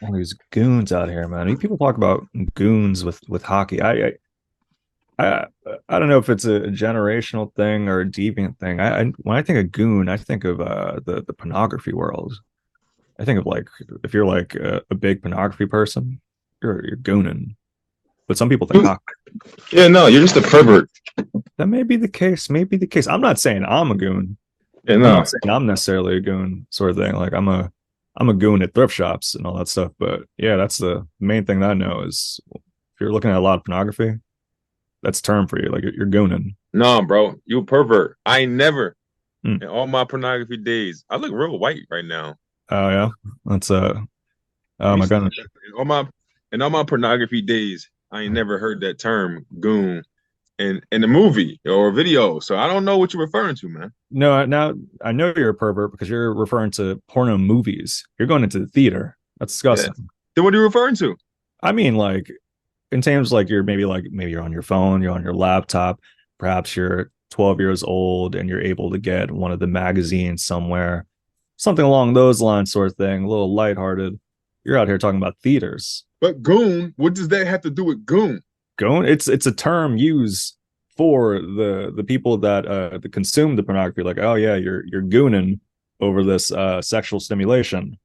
all these goons out here, man. I mean, people talk about goons with hockey. I I don't know if it's a generational thing or a deviant thing. When I think of goon, I think of the pornography world. I think of like if you're like a big pornography person, you're gooning. But some people think hockey. Yeah, no, you're just a pervert. That may be the case. May be the case. I'm not saying I'm a goon. Yeah, I'm not no, saying I'm necessarily a goon sort of thing. Like I'm a goon at thrift shops and all that stuff. But yeah, that's the main thing that I know is if you're looking at a lot of pornography, that's a term for you. Like you're gooning. no, bro, you a pervert. I ain't never Hmm. in all my pornography days. I look real white right now. Oh yeah, that's Let oh me my stop goodness. that. In all my pornography days, I ain't never heard that term goon in a movie or a video. So I don't know what you're referring to, man. No, now I know you're a pervert because you're referring to porno movies. You're going into the theater. That's Yeah. disgusting. Then what are you referring to? I mean, like in terms like maybe you're on your phone, you're on your laptop, perhaps you're 12 years old and you're able to get one of the magazines somewhere, something along those lines, sort of thing, a little lighthearted. You're out here talking about theaters. But goon, what does that have to do with goon? Going, it's a term used for the people that consume the pornography. Like, oh yeah, you're gooning over this sexual stimulation.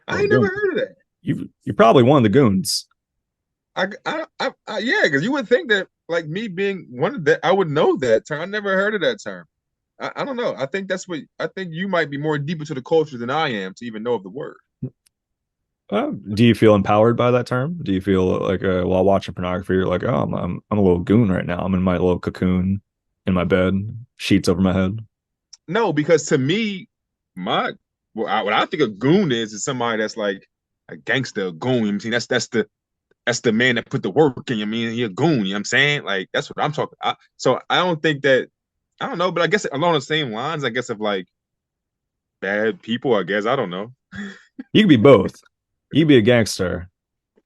I Or ain't never goon. heard of that. You're probably one of the goons. Yeah, because you would think that like me being one of that, I would know that term. I never heard of that term. I don't know. I think you might be more deep into the culture than I am to even know of the word. Do you feel empowered by that term? Do you feel like while watching pornography, you're like, oh, I'm a little goon right now. I'm in my little cocoon in my bed, sheets over my head. No, because to me, my what I think a goon is somebody that's like a gangster, a goon. You know what I'm saying that's the man that put the work in. You know what I mean, he a goon. You know what I'm saying? Like that's what I'm talking. So I don't think that I don't know, but I guess along the same lines, I guess of like bad people. I guess I don't know. You could be both. You could be a gangster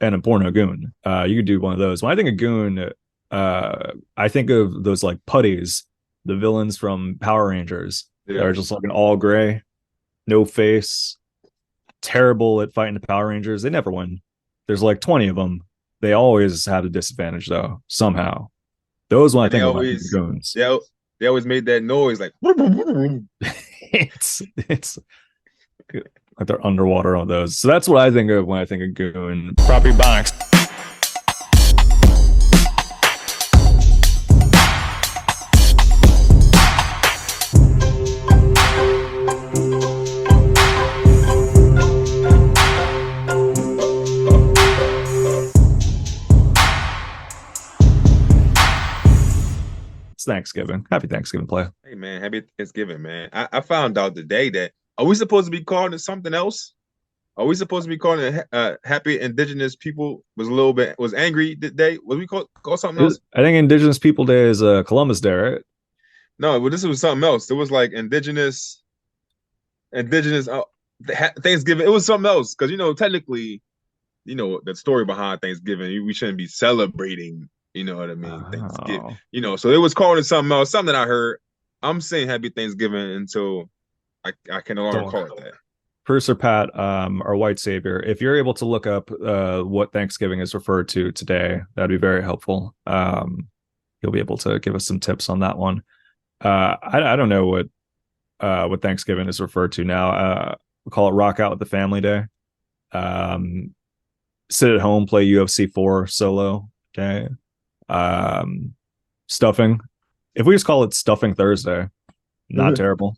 and a porno goon. You could do one of those. When I think of goon, I think of those like putties, the villains from Power Rangers that Yeah. are just like an all gray, no face, terrible at fighting the Power Rangers. They never win. There's like 20 of them. They always have a disadvantage though, somehow. Those when I And they think of my always goons. they they always made that noise like It's like they're underwater on those. So that's what I think of when I think of goon. Property box. It's Thanksgiving. Happy Thanksgiving play. hey man, happy Thanksgiving, man. I found out today that are we supposed to be calling it something else? Are we supposed to be calling it happy indigenous people was angry today? Was we call something else? I think Indigenous People Day is Columbus Day, right? No, but this was something else. It was like indigenous Thanksgiving. It was something else because technically, the story behind Thanksgiving, we shouldn't be celebrating. You know what I mean? Thanksgiving. Oh. So they was calling it something else, something that I heard. I'm saying happy Thanksgiving until I can no longer So call it that. Producer Pat, our white savior, if you're able to look up what Thanksgiving is referred to today, that'd be very helpful. You'll be able to give us some tips on that one. I don't know what Thanksgiving is referred to now. We call it Rock Out with the Family Day. Um, Sit at home, play UFC 4 solo. Okay. Stuffing. If we just call it Stuffing Thursday, not terrible.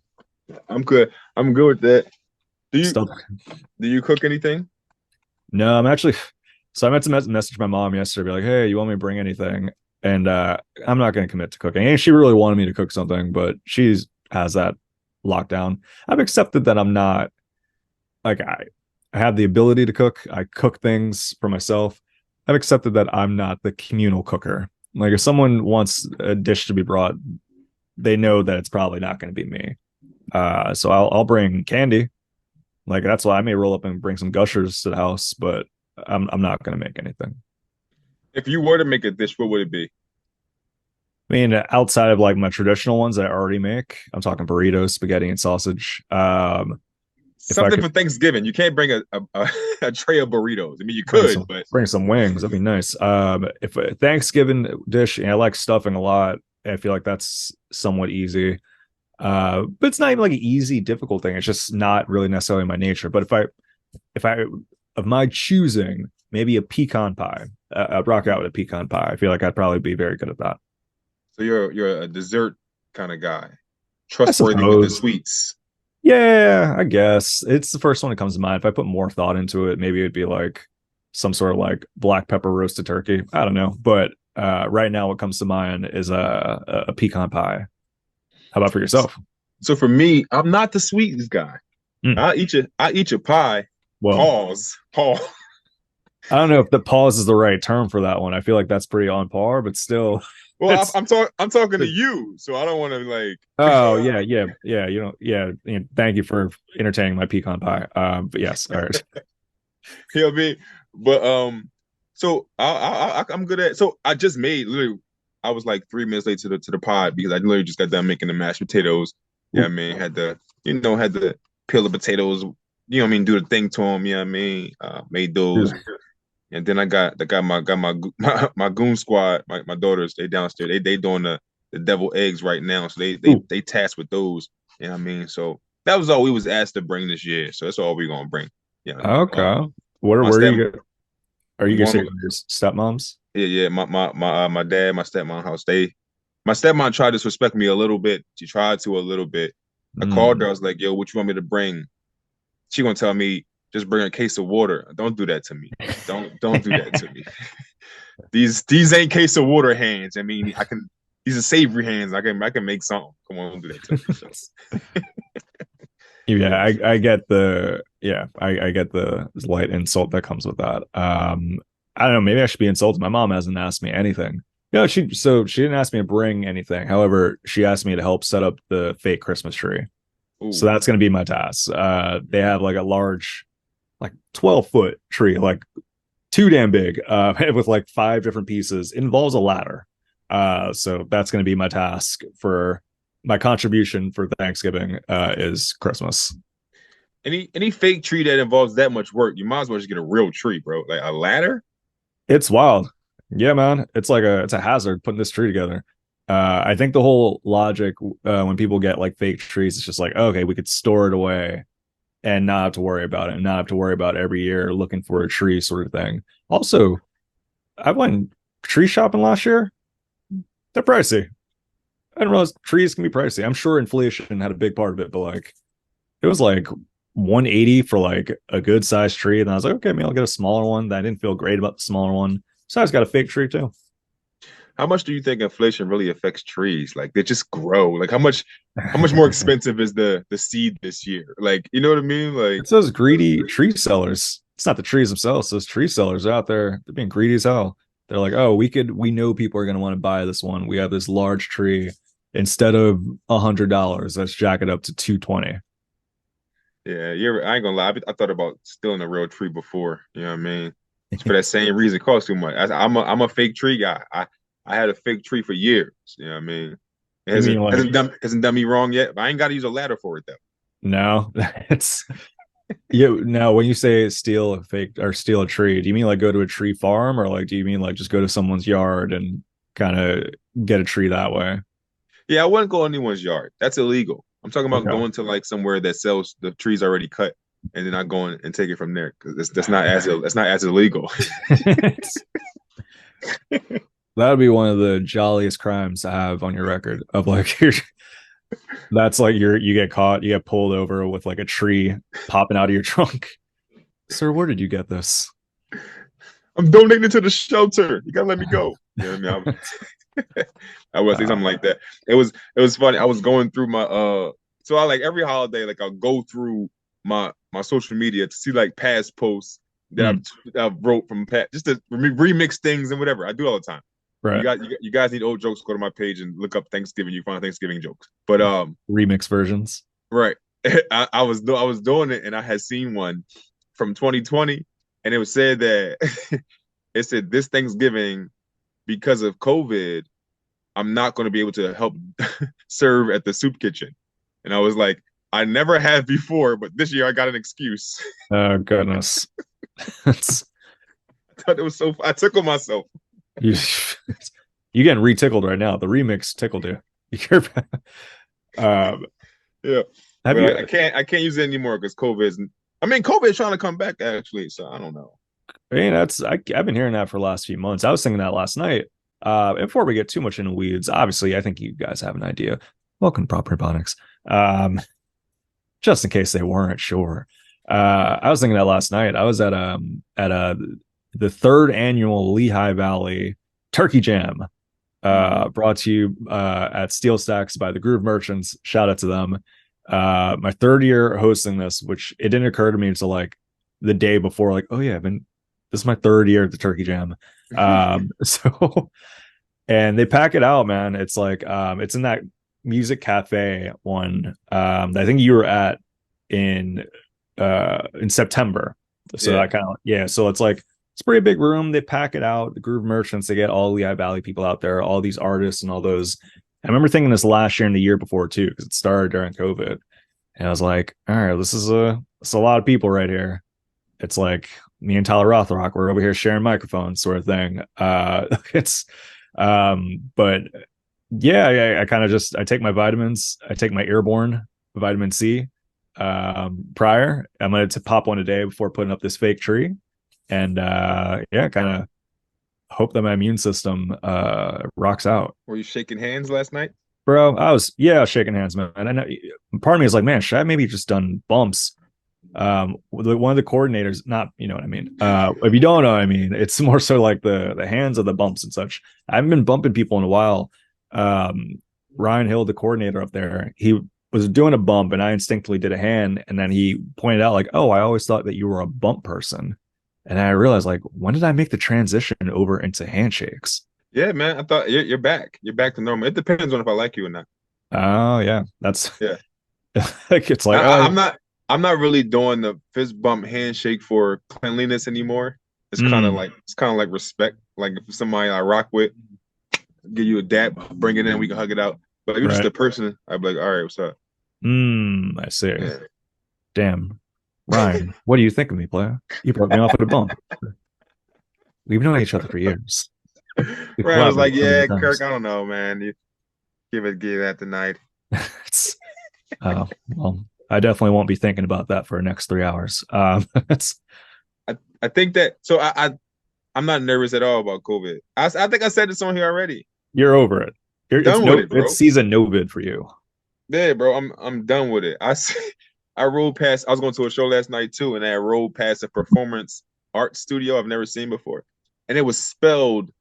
I'm good. I'm good with that. Do you Stuff. do you cook anything? No, I'm actually. So I meant to message my mom yesterday, be like, "Hey, you want me to bring anything?" And I'm not going to commit to cooking. And she really wanted me to cook something, but she's has that locked down. I've accepted that I'm not like I have the ability to cook. I cook things for myself. I've accepted that I'm not the communal cooker. Like if someone wants a dish to be brought, they know that it's probably not going to be me. So I'll bring candy. Like that's why I may roll up and bring some gushers to the house, but I'm not going to make anything. If you were to make a dish, what would it be? I mean, outside of like my traditional ones that I already make, I'm talking burritos, spaghetti, and sausage. if I Something could for Thanksgiving. You can't bring a tray of burritos. I mean, you bring could, some but bring some wings, that'd be nice. If a Thanksgiving dish, and I like stuffing a lot, I feel like that's somewhat easy. But it's not even like an easy, difficult thing. It's just not really necessarily my nature. But if I of my choosing, maybe a pecan pie. I'd rock out with a pecan pie. I feel like I'd probably be very good at that. so you're a dessert kind of guy, I trustworthy with the suppose. sweets. Yeah, I guess it's the first one that comes to mind. If I put more thought into it, maybe it'd be like some sort of like black pepper roasted turkey. I don't know, but right now, what comes to mind is a pecan pie. How about for yourself? So for me, I'm not the sweetest guy. Mm. I eat your pie. Well, Pause. Pause. I don't know if the pause is the right term for that one. I feel like that's pretty on par, but still, Well, it's. I'm talking to you, so I don't want to like. Oh yeah, yeah, yeah. Thank you for entertaining my pecan pie. But yes, all right. You know what I mean? But so I'm good at. So I just made literally. I was like 3 minutes late to the pod because I literally just got done making the mashed potatoes. Yeah, I mean, had to peel the potatoes. You know what I mean? Do the thing to them. You know what I mean? Made those, Ooh. and then I got my goon squad. My daughters they downstairs. They doing the devil eggs right now. So Ooh. they tasked with those. You know what I mean? So that was all we was asked to bring this year. So that's all we're gonna bring. Yeah, you know what I mean? Okay. Where My where are step you? Are you gonna say one your stepmoms? yeah, my dad, my stepmom house. My stepmom tried to disrespect me a little bit. She tried to a little bit. I called her. Mm. I was like, "Yo, what you want me to bring?" She gonna tell me just bring a case of water. Don't do that to me. Don't do that to me. These ain't case of water hands. I mean, I can. These are savory hands. I can make something. Come on, don't do that to me. So Yeah, yeah. I get the I get the light insult that comes with that. I don't know, maybe I should be insulted. My mom hasn't asked me anything. She didn't ask me to bring anything. However, she asked me to help set up the fake Christmas tree. So Ooh. that's gonna be my task. They have like a large, like 12-foot tree, like too damn big, with like five different pieces. It involves a ladder. So that's gonna be my task for my contribution for Thanksgiving is Christmas. Any fake tree that involves that much work, you might as well just get a real tree, bro. Like a ladder. It's wild. Yeah, man. It's a hazard putting this tree together. I think the whole logic when people get like fake trees, it's just like, okay, we could store it away and not have to worry about it and not have to worry about every year looking for a tree sort of thing. Also, I went tree shopping last year. They're pricey. I didn't realize trees can be pricey. I'm sure inflation had a big part of it, but like it was like 180 for like a good sized tree. And I was like, okay, maybe I'll get a smaller one. I didn't feel great about the smaller one. So I just got a fake tree too. How much do you think inflation really affects trees? Like they just grow. Like how much more expensive is the seed this year? Like you know what I mean? Like It's those greedy tree sellers. It's not the trees themselves. Those tree sellers are out there. They're being greedy as hell. They're like, oh, we know people are going to want to buy this one. We have this large tree. Instead of $100, let's jack it up to 220. yeah, I ain't gonna lie. I thought about stealing a real tree before. You know what I mean? For that same reason, it costs too much. I'm a fake tree guy. I had a fake tree for years. You know what I mean? It You mean like hasn't done me wrong yet. But I ain't got to use a ladder for it though. no? It's you now when you say steal a fake or steal a tree, do you mean like go to a tree farm or like do you mean like just go to someone's yard and kind of get a tree that way? Yeah, I wouldn't go in anyone's yard. That's illegal. I'm talking about Okay. going to like somewhere that sells the trees already cut, and then I go in and take it from there because that's not as illegal. That would be one of the jolliest crimes to have on your record of like that's like you get caught, you get pulled over with like a tree popping out of your trunk. Sir, where did you get this? I'm donating it to the shelter. You gotta let me go. You know what I mean? I would say Uh, something like that. It was funny. I was going through my so I like every holiday, like I'll go through my social media to see like past posts that mm, I've wrote from past just to remix things and whatever. I do it all the time. right. You guys need old jokes, go to my page and look up Thanksgiving. You find Thanksgiving jokes. But Remix versions. right. I was doing it and I had seen one from 2020 and it was said that it said this Thanksgiving because of COVID, I'm not going to be able to help serve at the soup kitchen. And I was like, I never have before, but this year I got an excuse. Oh goodness. It's, I thought it was so. I tickled myself. you you getting re-tickled right now. The remix tickled you. You're, um, Yeah, have but you? I can't use it anymore because COVID's. I mean, COVID is trying to come back actually, so I don't know. I mean, I've been hearing that for the last few months. I was thinking that last night. And before we get too much into weeds, obviously, I think you guys have an idea. Welcome to Prop Robotics. Just in case they weren't sure. I was thinking that last night. I was at the third annual Lehigh Valley Turkey Jam, brought to you at Steel Stacks by the Groove Merchants. Shout out to them. My third year hosting this, which it didn't occur to me until like the day before, like, oh yeah, this is my third year at the Turkey Jam. So and they pack it out, man. It's like it's in that music cafe one that I think you were at in September. So Yeah, that kind of, yeah, so it's like it's a pretty big room. They pack it out, the Groove Merchants, they get all Lehigh Valley people out there, all these artists and all those. I remember thinking this last year and the year before too, because it started during COVID. And I was like, all right, it's a lot of people right here. It's like me and Tyler Rothrock, we're over here sharing microphones, sort of thing. It's but yeah, I kind of just I take my vitamins, I take my airborne vitamin C prior. I'm gonna pop one a day before putting up this fake tree. And yeah, kind of hope that my immune system rocks out. were you shaking hands last night? Bro, shaking hands, man. And I know part of me is like, man, should I maybe just done bumps? One of the coordinators, not, you know what I mean. If you don't know what I mean, it's more so like the hands of the bumps and such. I haven't been bumping people in a while. Ryan Hill, the coordinator up there, he was doing a bump and I instinctively did a hand, and then he pointed out like, oh, I always thought that you were a bump person. And I realized, like, when did I make the transition over into handshakes? Yeah, man. I thought you're back. You're back to normal. It depends on if I like you or not. Oh yeah, that's Yeah, like it's like, I, I'm not. I'm not really doing the fist bump handshake for cleanliness anymore. mm, It's kind of like respect. Like if somebody I rock with, give you a dap, bring it in, we can hug it out. But if you're just right. a person, I'd be like, all right, what's up? I see. Yeah. Damn, Ryan, what do you think of me, player? You broke me off at a bump. We've known each other for years. We've Ryan was like, collaborated so many yeah, Kirk, times. I don't know, man. You give that tonight. It's well, I definitely won't be thinking about that for the next 3 hours. It's I think that so I'm not nervous at all about COVID. I think I said this on here already. you're over it. It's Done with no, it, it's bro. season no vid for you. Yeah, bro. I'm done with it. I rolled past. I was going to a show last night too, and I rolled past a performance art studio I've never seen before, and it was spelled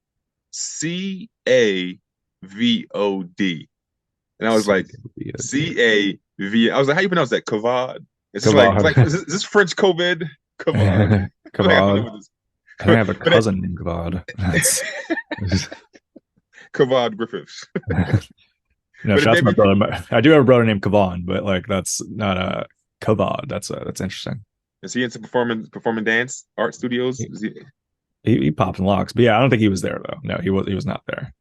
CAVOD, and I was like CAV. I was like, how you pronounce that? Kavad. It's like Kavad. is this French COVID? Kavad. What happened Kavad. with this? I think I have a But cousin named Kavad. That's Kavad Griffiths. no, But it shout out to made my me brother. I do have a brother named Kavan, but like that's not a Kavad. That's interesting. is he into performing dance art studios? He, he popped in locks, but yeah, I don't think he was there though. No, he was not there.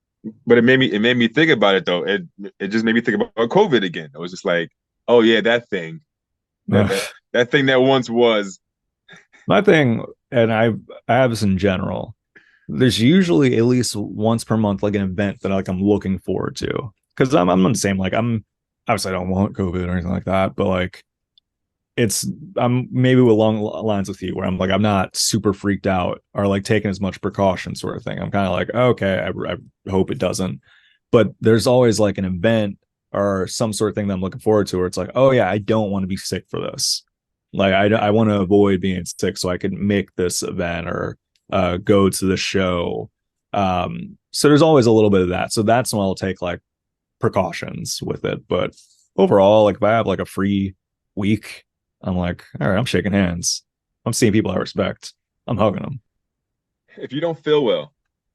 But it made me think about it though. It just made me think about COVID again. It was just like, oh yeah, that thing. That thing that once was. My thing, and I have this in general. There's usually at least once per month like an event that like I'm looking forward to, because I'm the same. Like I'm obviously I don't want COVID or anything like that, but like it's I'm maybe along lines with you where I'm like I'm not super freaked out or like taking as much precaution sort of thing. I'm kind of like okay, I hope it doesn't, but there's always like an event or some sort of thing that I'm looking forward to where it's like oh yeah, I don't want to be sick for this. Like I want to avoid being sick so I can make this event or go to the show. So there's always a little bit of that. So that's when I'll take like precautions with it. But overall, like if I have like a free week, I'm like, all right, I'm shaking hands. I'm seeing people I respect. I'm hugging them. If you don't feel well,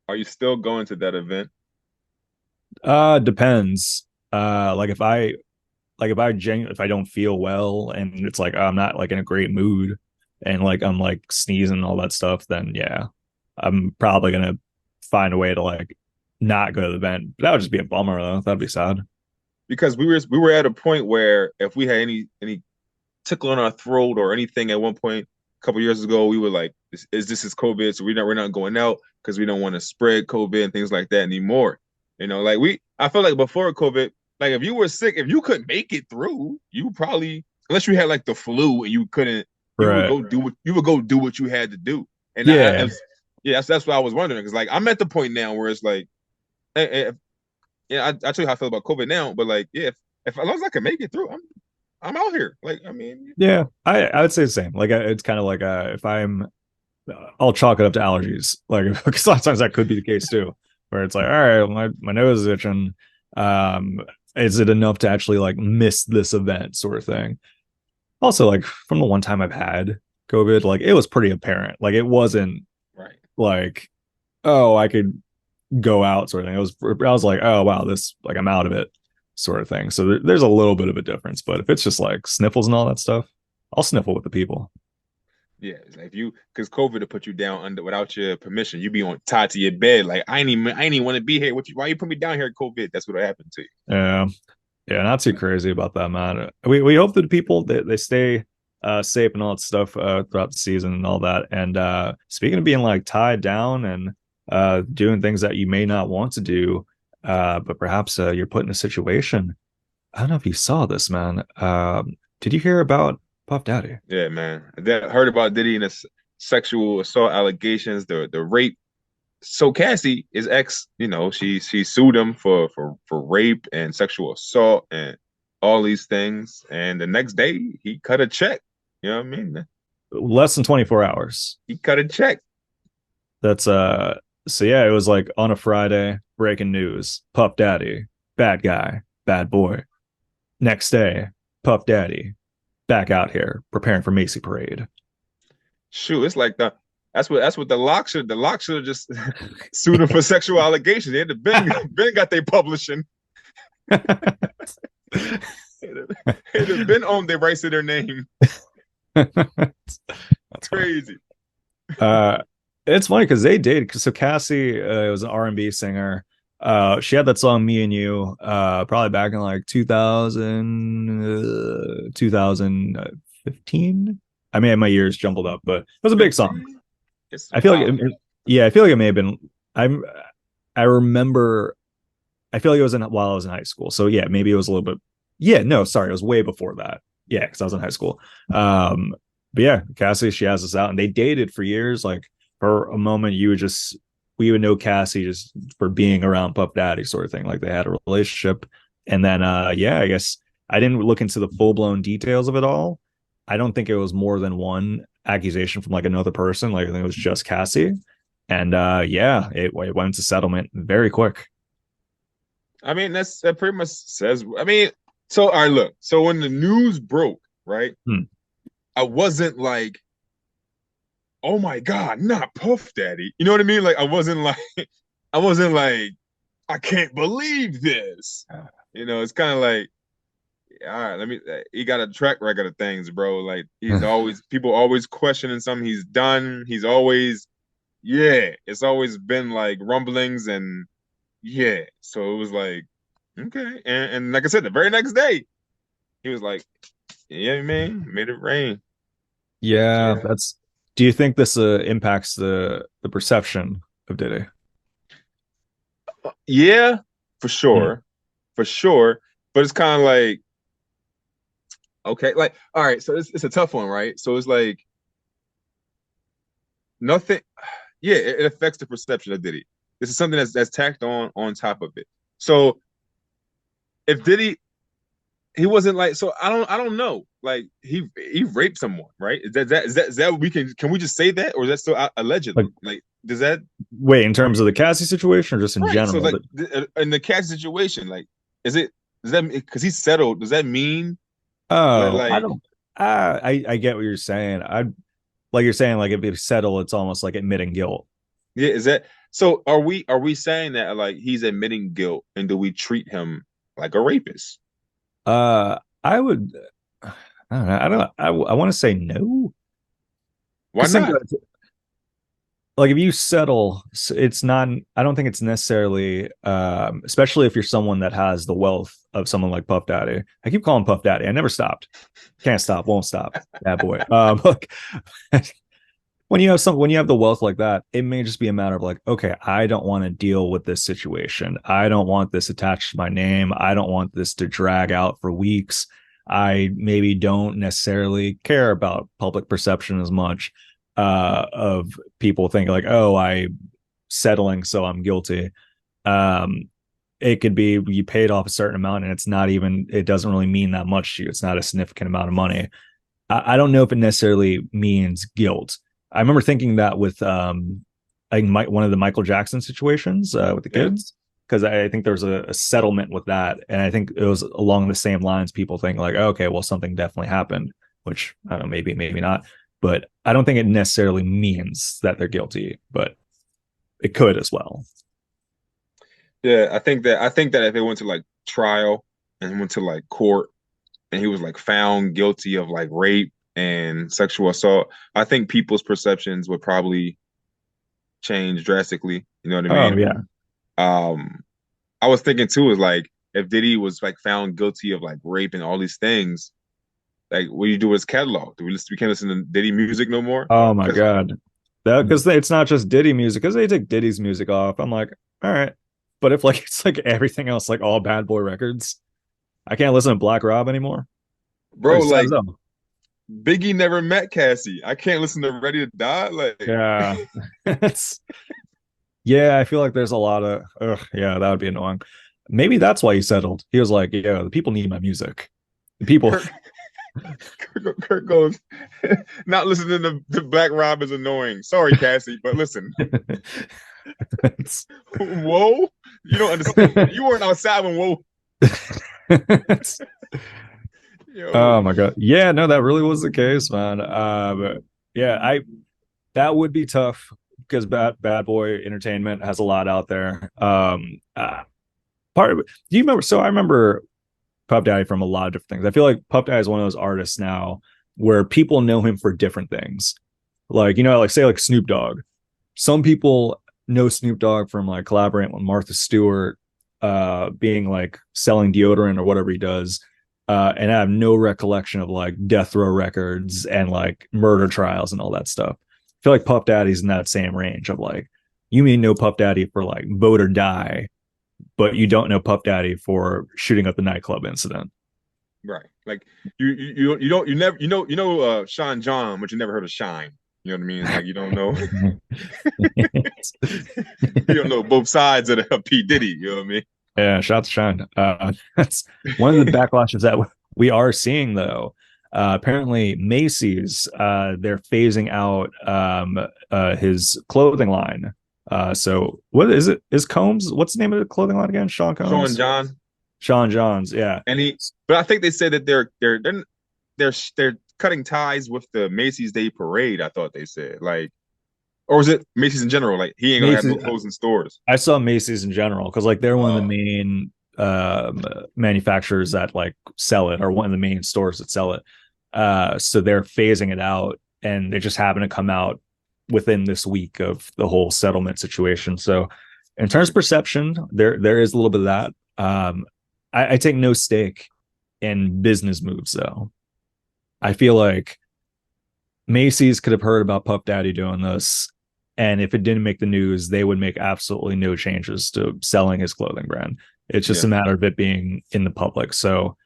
are you still going to that event? Depends. Like if I don't feel well and it's like I'm not like in a great mood and like I'm like sneezing and all that stuff, then yeah, I'm probably gonna find a way to like not go to the event. But that would just be a bummer though. That'd be sad. because we were at a point where if we had any tickle in our throat or anything at one point a couple years ago, we were like, this is COVID, so we're not going out because we don't want to spread COVID and things like that anymore. Like I feel like before COVID, like if you were sick, if you couldn't make it through, you probably unless you had like the flu and you couldn't, Right. you would go do what you had to do. And Yeah. yeah, that's what I was wondering because like I'm at the point now where it's like, yeah, I tell you how I feel about COVID now, but like, yeah, if as long as I can make it through, I'm out here. Like, I mean, Yeah. I would say the same. Like it's kind of like if I'm I'll chalk it up to allergies. Like because a lot of times that could be the case too, where it's like, all right, my nose is itching. Um, is it enough to actually like miss this event sort of thing? Also, like from the one time I've had COVID, like it was pretty apparent. Like it wasn't right. like, oh, I could go out sort of thing. I was like, oh wow, this like I'm out of it sort of thing. So there's a little bit of a difference. But if it's just like sniffles and all that stuff, I'll sniffle with the people. Yeah, it's like if you because COVID will put you down under without your permission. You be on tied to your bed. Like I ain't even want to be here with you. Why you put me down here, COVID? That's what happened to you. Yeah. Yeah, not too crazy about that, man. We hope that the people they stay safe and all that stuff throughout the season and all that. And speaking of being like tied down and doing things that you may not want to do, but perhaps you're put in a situation. I don't know if you saw this, man. Did you hear about Puff Daddy? Yeah, man. That heard about Diddy and his sexual assault allegations, the rape. So Cassie, his ex, she sued him for rape and sexual assault and all these things. And the next day, he cut a check. You know what I mean? Less than 24 hours. He cut a check. That's so yeah, it was like on a Friday, breaking news. Puff Daddy, bad guy, bad boy. Next day, Puff Daddy, back out here preparing for Macy Parade. Shoot, it's like that's what the lock should have just sued him for sexual allegations. They had to Ben got their publishing. It had been owned their rights to their name. That's funny. Crazy. Uh, it's funny because they dated. So Cassie was an R&B singer. She had that song "Me and You" probably back in like 2015. I mean, my years jumbled up, but it was a big song. It's I feel like, wild. yeah, I feel like it may have been. I remember. I feel like it was while I was in high school. So yeah, maybe it was a little bit. Yeah, no, sorry, it was way before that. Yeah, because I was in high school. But yeah, Cassie, she has us out, and they dated for years. Like for a moment, we would know Cassie just for being around Puff Daddy, sort of thing. Like they had a relationship, and then yeah, I guess I didn't look into the full blown details of it all. I don't think it was more than one accusation from like another person. Like I think it was just Cassie, and yeah, it went to settlement very quick. I mean, that pretty much says. I mean, so all right, look. So when the news broke, right, Hmm. I wasn't like, oh my God, not Puff Daddy. You know what I mean? Like I wasn't like, I can't believe this. It's kind of like, all right, he got a track record of things, bro. Like he's always, people always questioning something he's done. He's always, yeah, it's always been like rumblings and yeah. So it was like, okay. And like I said, the very next day, he was like, yeah, man, made it rain. Yeah, Yeah. that's. Do you think this impacts the perception of Diddy? Yeah, for Hmm. sure. For sure. But it's kind of like, okay, like, all right, so it's a tough one, right? So it's like nothing, yeah, it affects the perception of Diddy. This is something that's tacked on top of it. So if Diddy, he wasn't like, so I don't know. Like he raped someone, right? Is that we just say that, or is that still Like, allegedly? Like, does that wait, in terms of the Cassie situation, or just in right? So general? like in the cat situation, like, is it does that because he's settled? Does that mean that Oh, I like don't. I get what you're saying. I like you're saying like if you settle, it's almost like admitting guilt. yeah? Is that so? Are we saying that like he's admitting guilt, and do we treat him like a rapist? I would. I don't know. I don't. I want to say no Why because think not? about it, like if you settle, it's not, I don't think it's necessarily especially if you're someone that has the wealth of someone like Puff Daddy. I keep calling Puff Daddy. I never stopped. Can't stop, won't stop. Bad boy. Look, when you have the wealth like that, it may just be a matter of like, okay, I don't want to deal with this situation. I don't want this attached to my name. I don't want this to drag out for weeks. I maybe don't necessarily care about public perception as much of people thinking like, oh, I settling, so I'm guilty. Um, it could be you paid off a certain amount and it's not even, it doesn't really mean that much to you. It's not a significant amount of money. I don't know if it necessarily means guilt. I remember thinking that with one of the Michael Jackson situations with the Yeah. kids, because I think there was a settlement with that, and I think it was along the same lines. People think like, oh, okay, well, something definitely happened, which I don't know, maybe not, but I don't think it necessarily means that they're guilty, but it could as well. Yeah, I think that if it went to like trial and went to like court and he was like found guilty of like rape and sexual assault, I think people's perceptions would probably change drastically. You know what I Oh mean? yeah. Um, I was thinking too is like if Diddy was like found guilty of like rape and all these things, like what do you do with his catalog? We can't listen to Diddy music no more? Oh my Because god. That because it's not just Diddy music, because they take Diddy's music off. I'm like, all right. But if like it's like everything else, like all Bad Boy records, I can't listen to Black Rob anymore. bro, Like sad like as hell. Biggie never met Cassie. I can't listen to Ready to Die. Like, Yeah. It's yeah, I feel like there's a lot of yeah, that would be annoying. Maybe that's why he settled. He was like, yeah, the people need my music. The people Kirk, Kirk goes, not listening to Black Rob is annoying. Sorry, Cassie, but listen, it's, whoa, you don't understand. You weren't outside when whoa, it's yo, oh my god. Yeah, no, that really was the case, man. But yeah, I that would be tough because Bad Boy Entertainment has a lot out there. Part of it, do you remember? So I remember Puff Daddy from a lot of different things. I feel like Puff Daddy is one of those artists now where people know him for different things. Like, like say like Snoop Dogg. Some people know Snoop Dogg from like collaborating with Martha Stewart, being like selling deodorant or whatever he does. And I have no recollection of like Death Row Records and like murder trials and all that stuff. I feel like Puff Daddy's in that same range of like, you may know Puff Daddy for like Vote or Die, but you don't know Puff Daddy for shooting up the nightclub incident. right? Like you don't Sean John, but you never heard of Shine. You know what I mean? It's like you don't know you don't know both sides of the P Diddy. You know what I mean? Yeah, shots shine. That's one of the backlashes that we are seeing, though. Apparently, Macy's they're phasing out his clothing line. So what is it? Is Combs? What's the name of the clothing line again? Sean Sean Combs, John, Sean Johns. Yeah. and but I think they said that they're cutting ties with the Macy's Day Parade. I thought they said like, or was it Macy's in general? Like he ain't gonna have no Macy's. clothes in stores. I saw Macy's in general because like they're one of the Oh, main manufacturers that like sell it, or one of the main stores that sell it. So they're phasing it out, and they just happen to come out within this week of the whole settlement situation. So in terms of perception, there is a little bit of that. I take no stake in business moves though. I feel like Macy's could have heard about Puff Daddy doing this, and if it didn't make the news, they would make absolutely no changes to selling his clothing brand. It's just yeah. a matter of it being in the public. So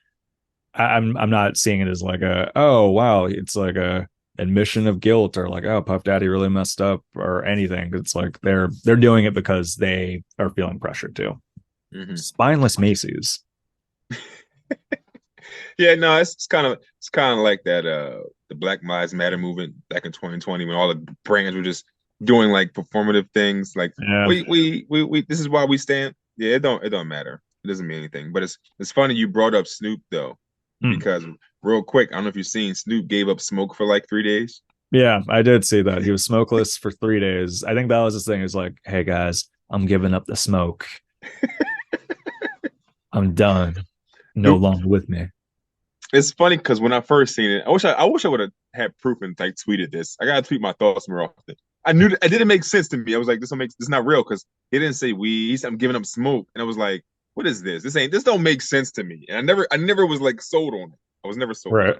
I'm not seeing it as like a, oh wow, it's like a admission of guilt, or like, oh, Puff Daddy really messed up or anything. It's like they're doing it because they are feeling pressure too. Mm-hmm. Spineless Macy's. Yeah, no, it's kind of like that the Black Lives Matter movement back in 2020 when all the brands were just doing like performative things like Yeah. we this is why we stand. Yeah, it don't matter. It doesn't mean anything. But it's funny you brought up Snoop though, Hmm. because real quick, I don't know if you've seen Snoop gave up smoke for like 3 days. Yeah, I did see that. He was smokeless for 3 days. I think that was his thing. Is like, hey guys, I'm giving up the smoke. I'm done. No Dude, longer with me. it's funny because when I first seen it, I wish I would have had proof and like tweeted this. I gotta tweet my thoughts more often. I knew it didn't make sense to me. I was like, this not real because he didn't say weed. He said, I'm giving up smoke, and I was like, what is this? This don't make sense to me. And I never was like sold on it. I was never sold on Right.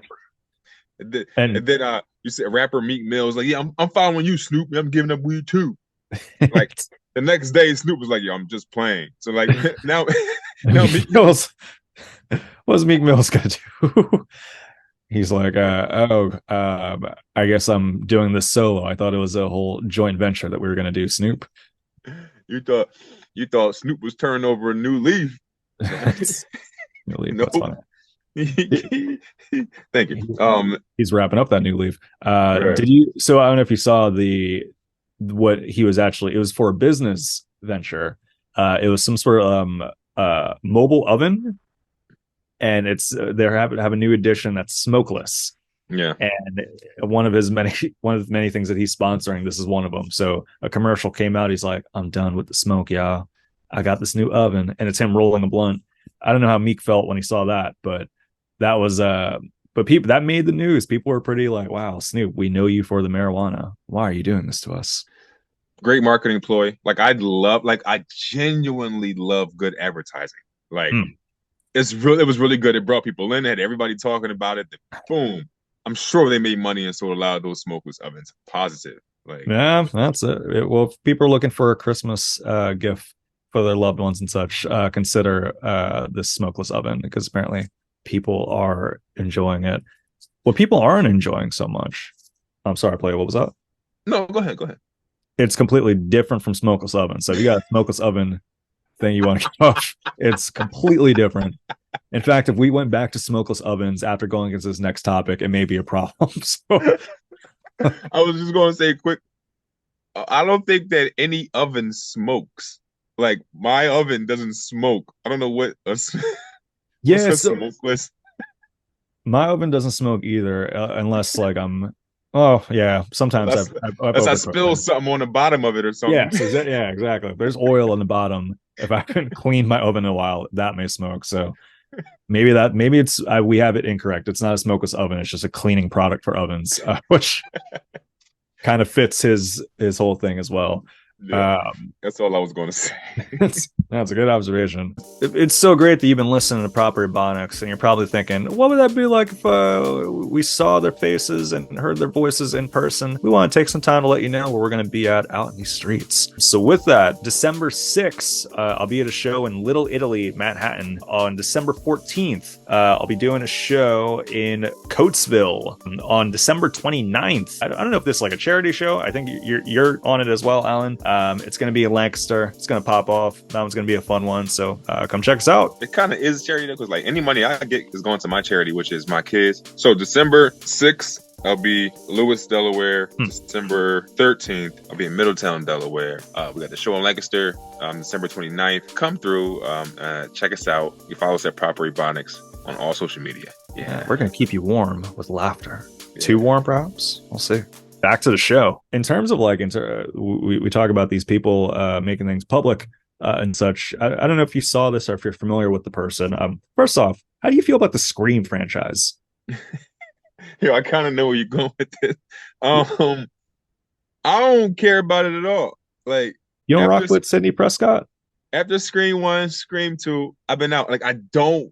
it. And then you said rapper Meek Mill was like, yeah, I'm following you, Snoop. I'm giving up weed too. Like the next day, Snoop was like, yo, I'm just playing. So like now, now Meek Meek Mill's, what's Meek Mill's gonna do? He's like, I guess I'm doing this solo. I thought it was a whole joint venture that we were gonna do, Snoop. you thought you thought Snoop was turning over a new leaf. That's really No. that's funny. Thank you. He's wrapping up that new leaf. Right. Did you? So I don't know if you saw the what he was actually. It was for a business venture. It was some sort of mobile oven, and it's they have a new edition that's smokeless. Yeah. And one of the many things that he's sponsoring, this is one of them. So a commercial came out. He's like, "I'm done with the smoke, y'all. I got this new oven," and it's him rolling a blunt. I don't know how Meek felt when he saw that, but that was but people that made the news. People were pretty like, "Wow, Snoop, we know you for the marijuana. Why are you doing this to us?" Great marketing ploy. Like I genuinely love good advertising. Like Hmm. it was really good. It brought people in, had everybody talking about it. Boom. I'm sure they made money and sold a lot of those smokeless ovens. Positive. Like Yeah, that's it. Well, if people are looking for a Christmas gift for their loved ones and such, consider this smokeless oven because apparently people are enjoying it. What people aren't enjoying so much. I'm sorry, play. What was that? no, go ahead, go ahead. It's completely different from smokeless oven. So if you got a smokeless oven thing you want to get off, it's completely different. In fact, if we went back to smokeless ovens after going into this next topic, it may be a problem. So I was just gonna say quick. I don't think that any oven smokes. Like my oven doesn't smoke. I don't know what's yeah, a so smokeless. my oven doesn't smoke either, unless like I'm. Oh yeah, sometimes Unless I've unless I overcooked spill things. something on the bottom of it or something. Yes, yeah, exactly. If there's oil on the bottom, if I haven't cleaned my oven in a while, that may smoke. So maybe it's we have it incorrect. It's not a smokeless oven. It's just a cleaning product for ovens, which kind of fits his whole thing as well. Yeah, Um, that's all I was gonna say. that's a good observation. It's so great that you've been listening to Proper Ebonics, and you're probably thinking, what would that be like if we saw their faces and heard their voices in person? We want to take some time to let you know where we're going to be at out in these streets. So with that, December 6th, I'll be at a show in Little Italy, Manhattan. On December 14th, I'll be doing a show in Coatesville. On December 29th, I don't know if this is like a charity show. I think you're on it as well, Alan. It's going to be in Lancaster. It's going to pop off. That one's going to be a fun one. So come check us out. It kind of is charity because like any money I get is going to my charity, which is my kids. So December 6th, I'll be Lewis, Delaware. December 13th, I'll be in Middletown, Delaware. We got the show in Lancaster, December 29th. Come through, check us out. You follow us at Proper Ebonics on all social media. Yeah, We're going to keep you warm with laughter. Yeah. Too warm, perhaps? We'll see. Back to the show. In terms of like, we talk about these people making things public and such. I don't know if you saw this or if you're familiar with the person. First off, how do you feel about the Scream franchise? Yeah, I kind of know where you're going with this. I don't care about it at all. Like you don't rock with Sidney Prescott? After Scream 1, Scream 2, I've been out. Like I don't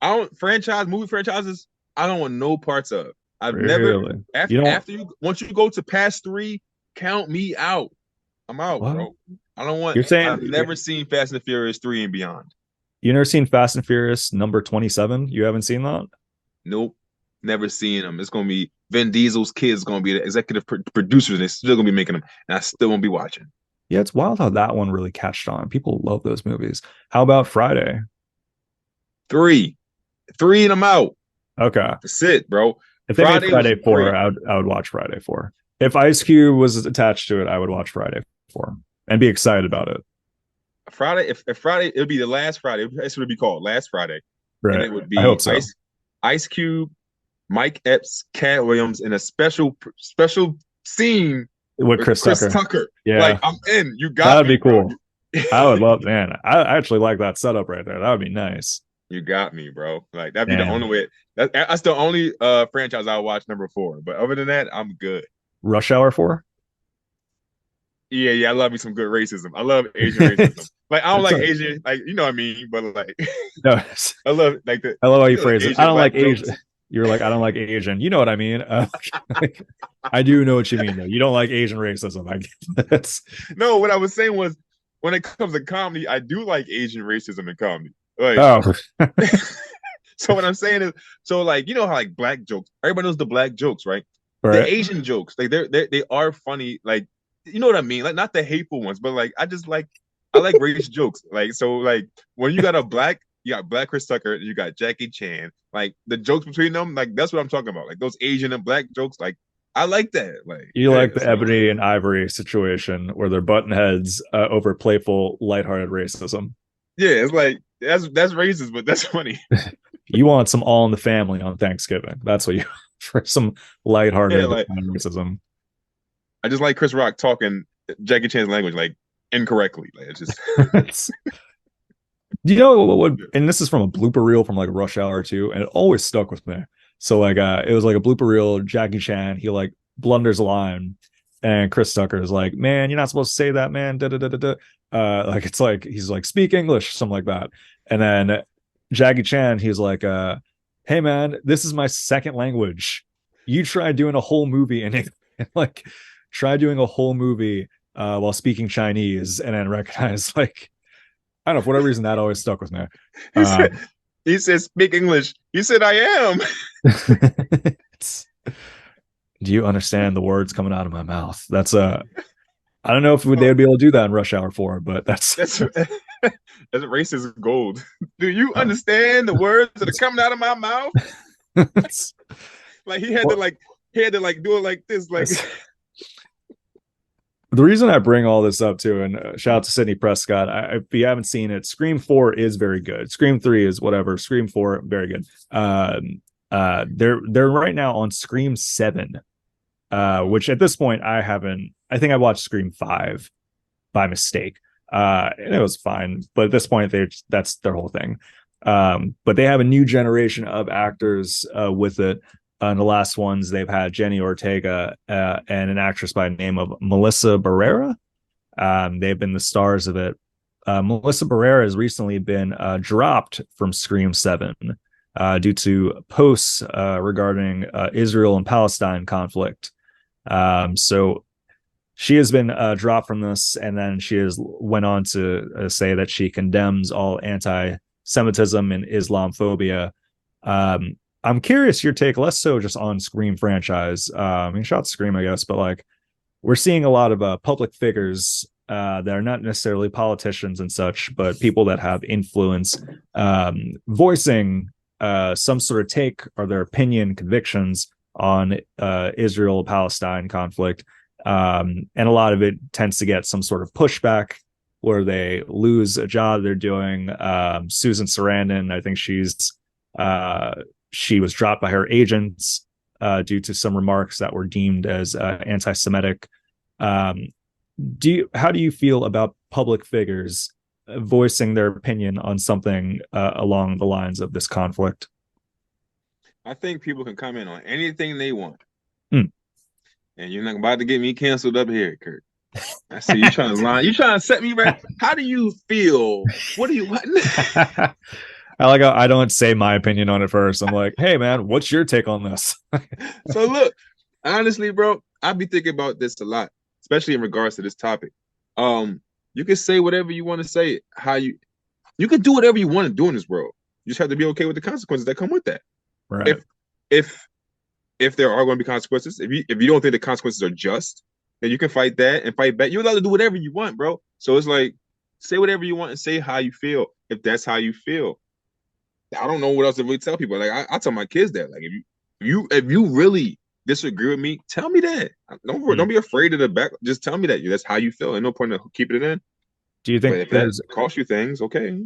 movie franchises, I don't want no parts of. I've really? Never once you go to past 3, count me out. I'm out, what? Bro. I don't want. You're saying I've never seen Fast and Furious 3 and beyond. You never seen Fast and Furious number 27? You haven't seen that? Nope, never seen them. It's gonna be Vin Diesel's kids gonna be the executive producers, and they're still gonna be making them, and I still won't be watching. Yeah, it's wild how that one really catched on. People love those movies. How about Friday? 3, and I'm out. Okay, that's it, bro. If they made Friday 4, I would watch Friday 4. If Ice Cube was attached to it, I would watch Friday 4 and be excited about it. Friday, if Friday, it would be the last Friday. That's what it'd be called, Last Friday. Right. And it would be I hope so. Ice Cube, Mike Epps, Cat Williams in a special scene with Chris Tucker. Yeah, like I'm in. You got that'd me, be cool. I would love, man. I actually like that setup right there. That would be nice. You got me, bro. Like that'd be the only way. That's the only franchise I'll watch number 4. But other than that, I'm good. Rush Hour 4. Yeah, yeah, I love me some good racism. I love Asian racism. Like I don't It's like a, Asian, like you know what I mean, but like no, I love like I love how you the phrase it. I Asian don't like black Asian. jokes. You're like, I don't like Asian. You know what I mean? Like, I do know what you mean, though. You don't like Asian racism. I get that's No, what I was saying was when it comes to comedy, I do like Asian racism in comedy. Like oh, so what I'm saying is so like you know how like black jokes, everybody knows the black jokes, right? The right. Asian jokes, like they are funny, like you know what I mean? Like not the hateful ones, but like I like race jokes. Like so like when you got Black Chris Tucker, you got Jackie Chan, like the jokes between them, like that's what I'm talking about. Like those Asian and black jokes, like I like that. Like You yeah, like the so ebony and ivory situation where they're button heads over playful, lighthearted racism. yeah, it's like that's racist, but that's funny. You want some all in the family on Thanksgiving. That's what you for some Yeah, lighthearted like racism. I just like Chris Rock talking Jackie Chan's language like incorrectly. Like it's just Do you know what, and this is from a blooper reel from like Rush Hour 2, and it always stuck with me. So like it was like a blooper reel, Jackie Chan, he like blunders a line, and Chris Tucker is like, man, you're not supposed to say that, man. Da, da, da, da, da. Like it's like he's like, speak English, something like that. And then Jackie Chan, he's like, hey man, this is my second language. You try doing a whole movie in English, like try doing a whole movie while speaking Chinese and then recognize like I don't know, for whatever reason, that always stuck with me. he said Um, he said speak English. He said I am. do you understand the words coming out of my mouth? That's I don't know if they would be able to do that in Rush Hour 4, but that's That's racist gold. Do you understand the words that are coming out of my mouth? that's, Like well, he had to like do it like this, like that's the reason I bring all this up too. And shout out to Sidney Prescott. If you haven't seen it, Scream 4 is very good. Scream 3 is whatever. Scream 4 very good. They're right now on Scream 7, which at this point I haven't. I think I watched Scream 5 by mistake. And it was fine, but at this point that's their whole thing. But they have a new generation of actors with it. In the last ones, they've had Jenny Ortega and an actress by the name of Melissa Barrera. They've been the stars of it. Melissa Barrera has recently been dropped from Scream 7 due to posts regarding Israel and Palestine conflict. So she has been dropped from this, and then she has went on to say that she condemns all anti-Semitism and Islamophobia. I'm curious your take, less so just on Scream franchise. I mean, shout Scream, I guess, but like we're seeing a lot of public figures that are not necessarily politicians and such, but people that have influence, voicing some sort of take or their opinion, convictions on Israel-Palestine conflict. And a lot of it tends to get some sort of pushback where they lose a job they're doing. Susan Sarandon, I think she was dropped by her agents due to some remarks that were deemed as anti-Semitic. How do you feel about public figures voicing their opinion on something along the lines of this conflict? I think people can comment on anything they want. Hmm. And you're not about to get me canceled up here, Kurt. I see you trying to line. You trying to set me right. How do you feel? What do you what? I like how I don't say my opinion on it first. I'm like, hey man, what's your take on this? So look, honestly, bro, I be thinking about this a lot, especially in regards to this topic. You can say whatever you want to say, how you can do whatever you want to do in this world. You just have to be okay with the consequences that come with that. Right. If if if there are going to be consequences, if you don't think the consequences are just, then you can fight that and fight back. You're allowed to do whatever you want, bro. So it's like say whatever you want and say how you feel. If that's how you feel, I don't know what else to really tell people. Like I tell my kids that, like if you really disagree with me, tell me that. Don't be afraid of the back. Just tell me that that's how you feel. And no point in keeping it in. Do you But think if that there's costs you things, okay.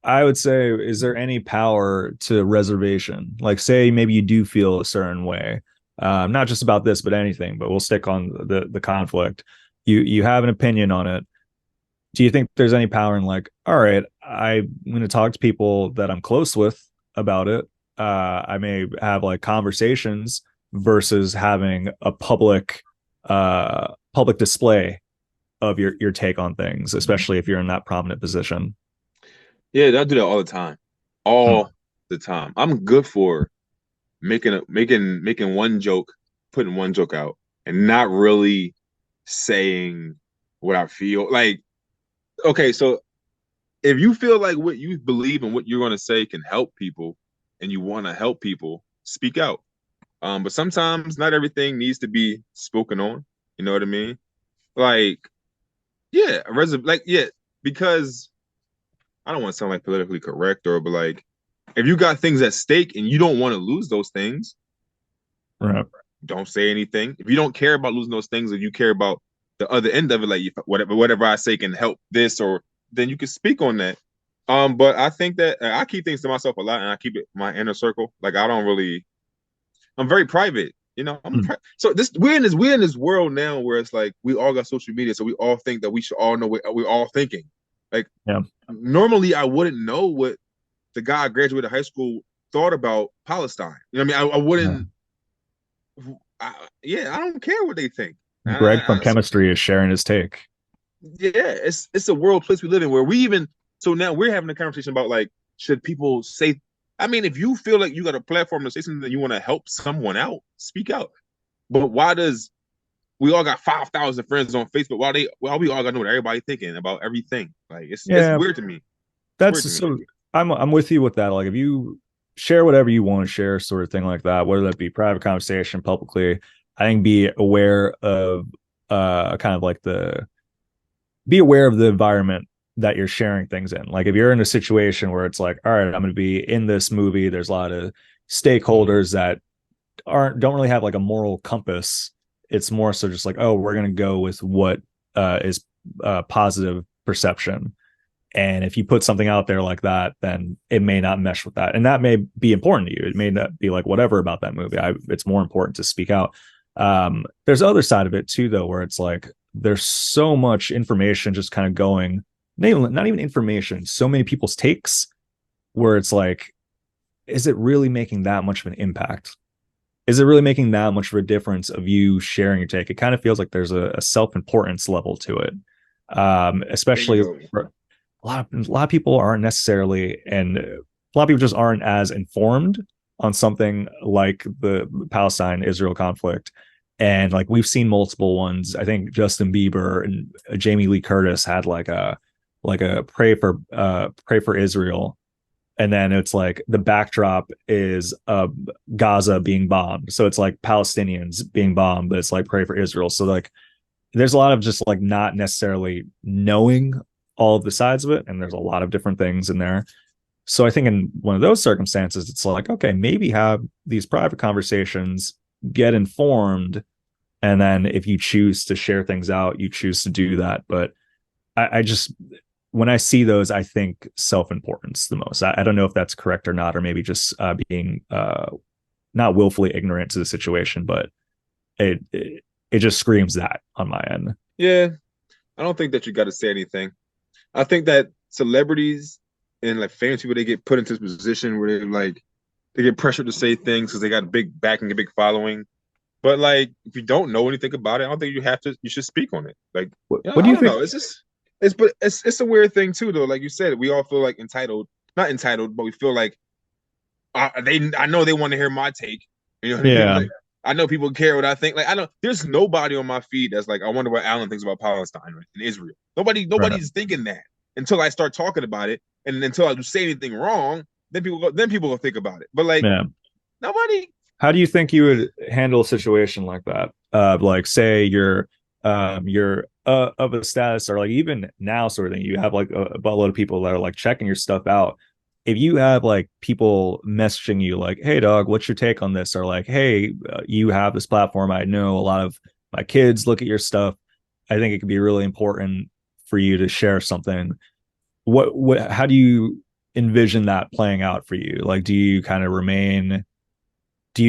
I would say, is there any power to reservation? Like, say maybe you do feel a certain way, not just about this, but anything. But we'll stick on the conflict. You have an opinion on it. Do you think there's any power in like, all right, I'm going to talk to people that I'm close with about it. I may have like conversations versus having a public display of your take on things, especially if you're in that prominent position. Yeah, I do that all the time. Hmm. All the time. I'm good for making one joke, putting one joke out, and not really saying what I feel. Like, okay, so if you feel like what you believe and what you're gonna say can help people and you want to help people, speak out. But sometimes not everything needs to be spoken on. You know what I mean? Like, yeah, yeah, because I don't want to sound like politically correct but like if you got things at stake and you don't want to lose those things, Right. don't say anything. If you don't care about losing those things, or you care about the other end of it, like whatever I say can help this, or then you can speak on that. But I think that I keep things to myself a lot, and I keep it my inner circle. Like I don't really, I'm very private. You know, Hmm. so this we're in this world now where it's like we all got social media, so we all think that we should all know what we're all thinking. Like Yeah. normally, I wouldn't know what the guy I graduated high school thought about Palestine. You know what I mean? I Yeah. wouldn't. Yeah, I don't care what they think. Greg from chemistry is sharing his take. Yeah, it's a world place we live in where we even so now we're having a conversation about like should people say. I mean, if you feel like you got a platform to say something that you want to help someone out, speak out. But why does we all got 5,000 friends on Facebook? Why we all got to know what everybody thinking about everything? Like it's Yeah, weird to me. It's weird that's to me. so. I'm with you with that. Like if you share whatever you want to share, sort of thing like that, whether that be private conversation, publicly, I think be aware of the environment that you're sharing things in. Like if you're in a situation where it's like, all right, I'm going to be in this movie. There's a lot of stakeholders that don't really have like a moral compass. It's more so just like, oh, we're going to go with what is positive perception. And if you put something out there like that, then it may not mesh with that. And that may be important to you. It may not be like whatever about that movie. It's more important to speak out. There's the other side of it too, though, where it's like there's so much information just kind of going, not even information, so many people's takes where it's like, is it really making that much of an impact? Is it really making that much of a difference of you sharing your take? It kind of feels like there's a self-importance level to it. Especially Bingo. a lot of people aren't necessarily, and a lot of people just aren't as informed on something like the Palestine Israel conflict. And like we've seen multiple ones. I think Justin Bieber and Jamie Lee Curtis had like a pray for Israel, and then it's like the backdrop is Gaza being bombed, so it's like Palestinians being bombed, but it's like pray for Israel. So like there's a lot of just like not necessarily knowing all of the sides of it, and there's a lot of different things in there. So I think in one of those circumstances, it's like, okay, maybe have these private conversations, get informed, and then if you choose to share things out, you choose to do that. But I just when I see those, I think self-importance the most. I don't know if that's correct or not, or maybe just being not willfully ignorant to the situation, but it just screams that on my end. Yeah, I don't think that you got to say anything. I think that celebrities and like famous people they get put into this position where they get pressured to say things because they got a big backing, a big following. But like if you don't know anything about it, I don't think you should speak on it. Like, yeah, What do I you don't think? know. It's a weird thing too though. Like you said, we all feel like entitled, not entitled, but we feel like I know they want to hear my take. You know what I mean? Yeah, Like I know people care what I think. Like I know there's nobody on my feed that's like I wonder what Alan thinks about Palestine and Israel. right. Nobody's thinking that until I start talking about it, and until I do say anything wrong, then people will think about it. But like Yeah. nobody. How do you think you would handle a situation like that? Like say you're of a status, or like even now sort of thing, you have like a lot of people that are like checking your stuff out. If you have like people messaging you like, "Hey dog, what's your take on this?" or like, "Hey, you have this platform. I know a lot of my kids look at your stuff. I think it could be really important for you to share something." How do you envision that playing out for you? Like, do you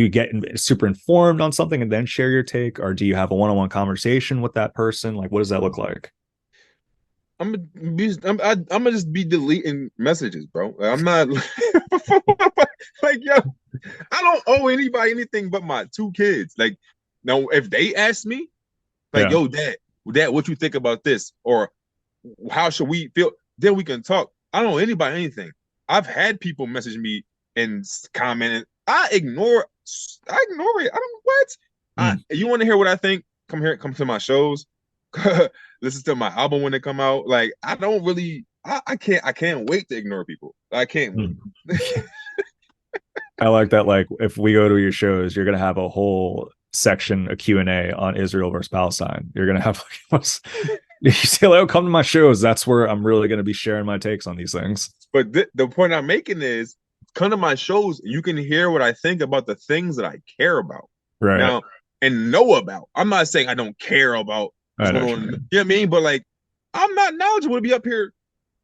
get super informed on something and then share your take, or do you have a one-on-one conversation with that person? Like what does that look like? I'm gonna just be deleting messages, bro. Like, I'm not like yo. I don't owe anybody anything but my two kids. Like now, if they ask me, like Yeah. yo, dad. Dad, what you think about this? Or how should we feel? Then we can talk. I don't know anybody anything. I've had people message me and comment, and I ignore it. I don't what. Mm. You want to hear what I think? Come here, come to my shows, listen to my album when they come out. Like I don't really, I can't wait to ignore people. I can't wait. Mm. I like that. Like, if we go to your shows, you're gonna have a whole section, a Q&A on Israel versus Palestine. You're gonna have like, you say, like, oh, come to my shows. That's where I'm really gonna be sharing my takes on these things. But the point I'm making is, come to my shows. You can hear what I think about the things that I care about Right. now and know about. I'm not saying I don't care about what's I know going what on. you You know mean. what I mean? But like, I'm not knowledgeable to be up here.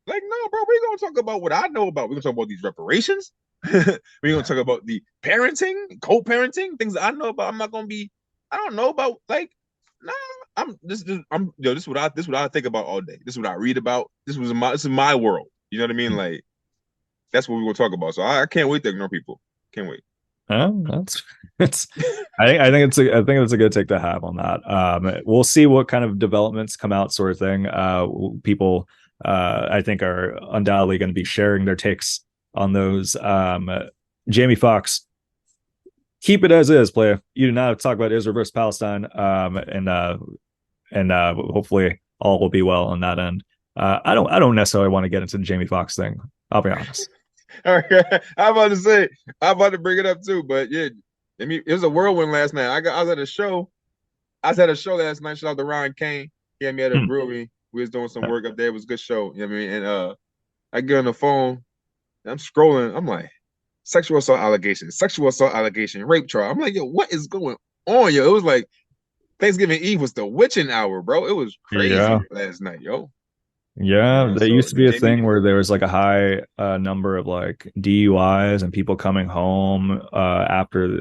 Like, no, bro, we're gonna talk about what I know about. We're gonna talk about these reparations. We're gonna talk about the parenting, co-parenting, things that I know about. I'm not gonna be, I don't know about like, nah, this is what I think about all day. This is what I read about. This is my world. You know what I mean? Like, that's what we're gonna talk about. So I can't wait to ignore people. Can't wait. That's it's. I think it's a good take to have on that. We'll see what kind of developments come out, sort of thing. People, I think, are undoubtedly going to be sharing their takes on those. Jamie Foxx, keep it as is, player. You do not have to talk about Israel versus Palestine. And hopefully all will be well on that end. I don't necessarily want to get into the Jamie Foxx thing. I'll be honest. All right. I'm about to say, I'm about to bring it up too, but yeah, I mean, it was a whirlwind last night. I was at a show. I was at a show last night. Shout out to Ryan Kane. He had me at a Hmm. brewery. We was doing some work up there. It was a good show. You know what I mean? And I get on the phone. I'm scrolling. I'm like, sexual assault allegation, rape trial. I'm like, yo, what is going on, yo? It was like Thanksgiving Eve was the witching hour, bro. It was Yeah. crazy last night, yo. You Yeah, know, there so used to be a Jamie, thing where there was like a high number of like DUIs and people coming home after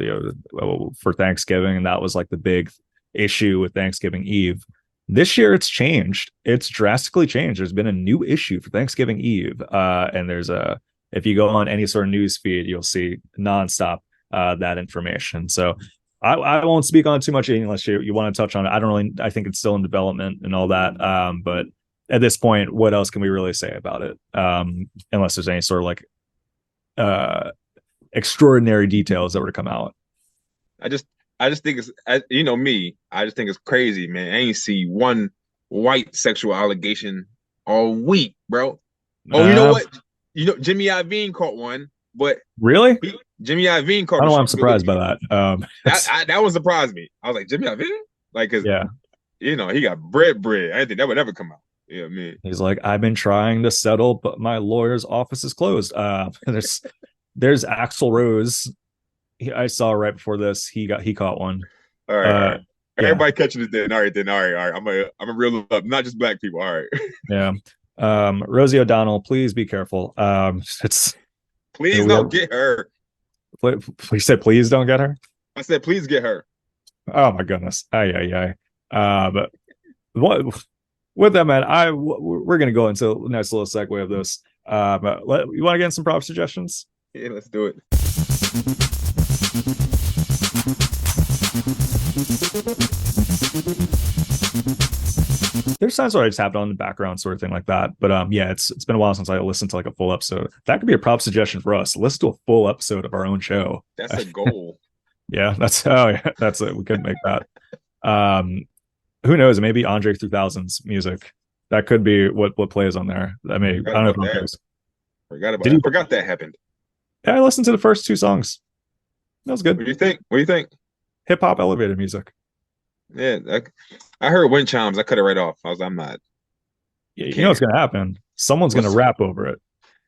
for Thanksgiving, and that was like the big issue with Thanksgiving Eve. This year, it's changed. It's drastically changed. There's been a new issue for Thanksgiving Eve, and there's a if you go on any sort of news feed, you'll see nonstop that information. So I won't speak on too much unless you want to touch on it. I don't really. I think it's still in development and all that, but at this point, what else can we really say about it? Unless there's any sort of like uh, extraordinary details that were to come out. I just I just think it's you know me. I just think it's crazy, man. I ain't see one white sexual allegation all week, bro. Oh, you know Uh, what? You know Jimmy Iovine caught one, but really? Jimmy Iovine I caught don't a know why I'm surprised by that. that one surprised me. I was like Jimmy Iovine, like because Yeah. he got bread. I didn't think that would ever come out. You know what I mean? He's like, I've been trying to settle, but my lawyer's office is closed. There's Axl Rose. I saw right before this. He caught one. All Uh, right. yeah, Everybody catching it then. All right. I'm a real up, not just black people. All right. yeah. Rosie O'Donnell, please be careful. It's Please we don't have, get her. please said please don't get her. I said, please get her. Oh my goodness. Ay. But what with that, man, we're gonna go into a nice little segue of this. You want to get in some prop suggestions? Yeah, let's do it. There's times where I just have it on the background, sort of thing like that. But yeah, it's been a while since I listened to like a full episode. That could be a prop suggestion for us. Listen to a full episode of our own show. That's a goal. Yeah, that's it. We could make that. Um, who knows? Maybe Andre 3000's music. That could be what plays on there. I mean, I Forgot don't know if about it that. goes. Forgot about Did that. you? Forgot that happened. Yeah, I listened to the first two songs. That was What good. do you think? What do you think? Hip hop elevator music. Yeah, I heard wind chimes. I cut it right off. I'm not. I You know what's can't. gonna happen? Someone's gonna What's rap over it.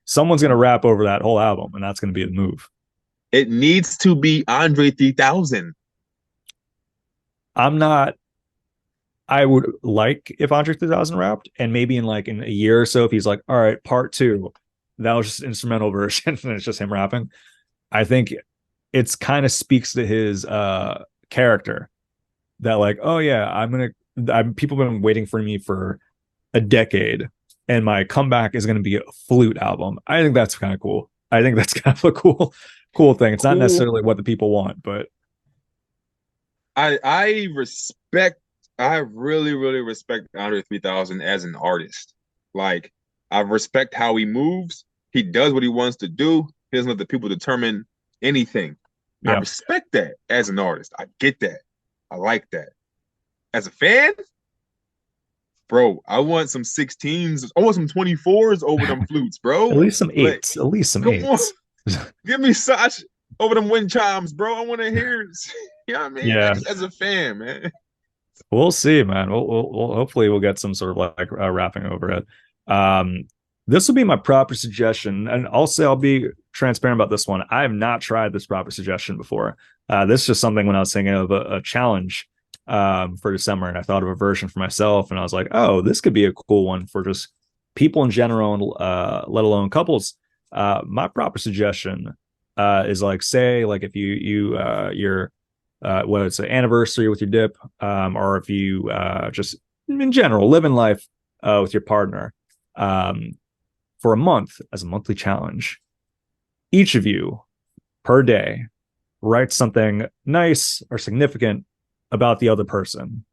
Someone's gonna rap over that whole album, and that's gonna be the move. it needs to be Andre 3000. I'm not. I would like if Andre 3000 rapped, and maybe in a year or so, if he's like, all right, part two, that was just instrumental version, and it's just him rapping. I think it's kind of speaks to his character that like, oh yeah, people have been waiting for me for a decade, and my comeback is gonna be a flute album. I think that's kind of cool. I think that's kind of a cool thing. It's not Cool. necessarily what the people want, but I respect I really, really respect Andre 3000 as an artist. Like, I respect how he moves. He does what he wants to do. He doesn't let the people determine anything. I Yeah. respect that as an artist. I get that. I like that. As a fan, bro, I want some 16s. I want some 24s over them flutes, At bro. least some Like, eights. At least some come on. eights. Give me such over them wind chimes, bro. I want to hear, you know what I mean? I Yeah. just as a fan, man. We'll see, man. Hopefully we'll get some sort of like wrapping over it. Um, this will be my proper suggestion, and I'll say I'll be transparent about this one. I have not tried this proper suggestion before. This is just something when I was thinking of a challenge for December, and I thought of a version for myself, and I was like, oh, this could be a cool one for just people in general, and let alone couples. My proper suggestion is like, say, like if you're whether it's an anniversary with your dip, or if you just in general living life with your partner, um, for a month as a monthly challenge, each of you per day write something nice or significant about the other person